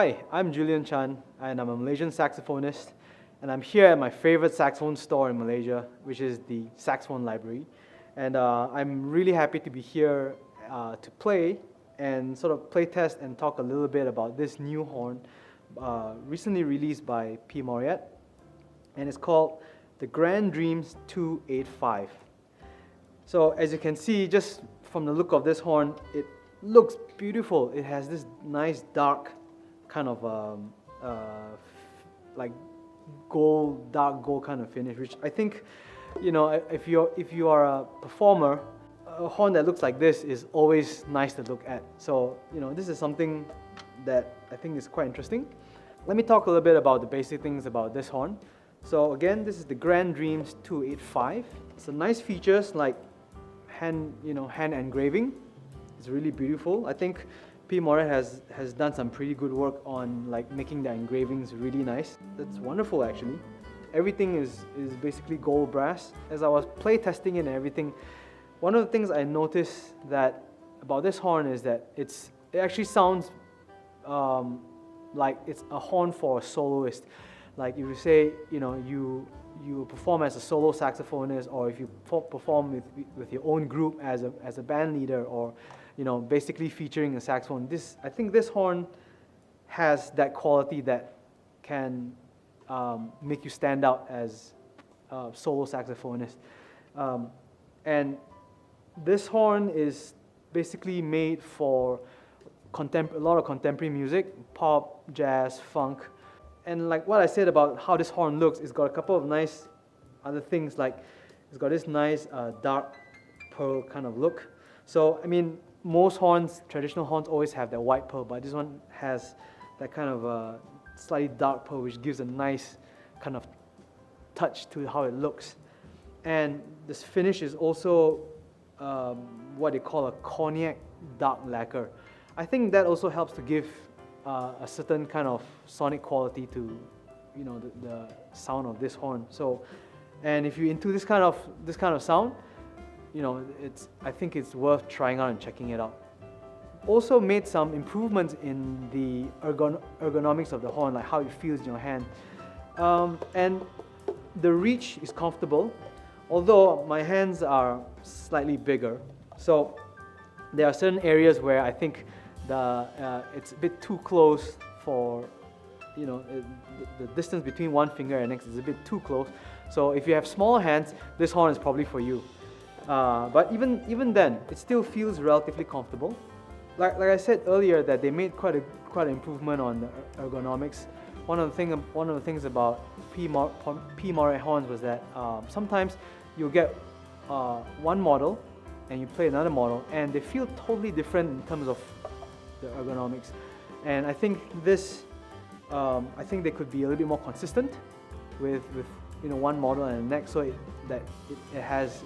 Hi, I'm Julian Chan, and I'm a Malaysian saxophonist, and I'm here at my favorite saxophone store in Malaysia, which is the Saxophone Library. And I'm really happy to be here to play and sort of play test and talk a little bit about this new horn recently released by Mauriat, and it's called the Grand Dreams 285. So as you can see, just from the look of this horn, it looks beautiful. It has this nice dark kind of like dark gold kind of finish, which I think, you know, if you are a performer, a horn that looks like this is always nice to look at. So, you know, this is something that I think is quite interesting. Let me talk a little bit about the basic things about this horn. So again, this is the Grand Dreams 285. So nice features like hand engraving. It's really beautiful. I think Mauriat has done some pretty good work on like making the engravings really nice. That's wonderful actually. Everything is basically gold brass. As I was play testing it and everything, one of the things I noticed that about this horn is that it actually sounds like it's a horn for a soloist. Like if you say, you know, you perform as a solo saxophonist, or if you perform with your own group as a band leader, or you know, basically featuring a saxophone. I think this horn has that quality that can make you stand out as a solo saxophonist. And this horn is basically made for a lot of contemporary music, pop, jazz, funk. And like what I said about how this horn looks, it's got a couple of nice other things, like it's got this nice dark pearl kind of look. So, I mean, most horns, traditional horns, always have that white pearl, but this one has that kind of slightly dark pearl, which gives a nice kind of touch to how it looks. And this finish is also what they call a cognac dark lacquer. I think that also helps to give a certain kind of sonic quality to, you know, the sound of this horn. So, and if you're into this kind of sound, you know, I think it's worth trying out and checking it out. Also made some improvements in the ergonomics of the horn, like how it feels in your hand. And the reach is comfortable, although my hands are slightly bigger. So there are certain areas where I think it's a bit too close for, you know, the distance between one finger and next is a bit too close. So if you have smaller hands, this horn is probably for you. But even then, it still feels relatively comfortable. Like I said earlier, that they made quite an improvement on the ergonomics. One of the things about Mauriat horns was that sometimes you'll get one model and you play another model, and they feel totally different in terms of the ergonomics. And I think I think they could be a little bit more consistent with you know, one model and the next, so it has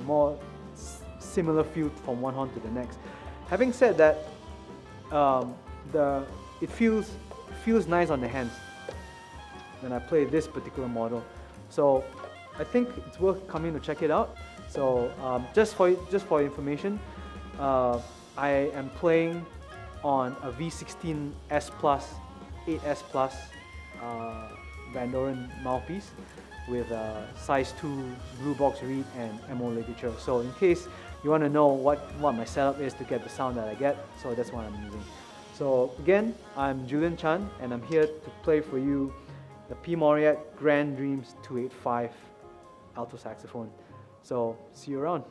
more similar feel from one horn to the next. Having said that, it feels nice on the hands when I play this particular model. So I think it's worth coming to check it out. So just for information, I am playing on a V16 S Plus, 8S Plus Van Doren mouthpiece with size 2 blue box reed and MO ligature. So in case you want to know what my setup is to get the sound that I get, so that's what I'm using. So again, I'm Julian Chan, and I'm here to play for you the Mauriat Grand Dreams 285 alto saxophone. So see you around.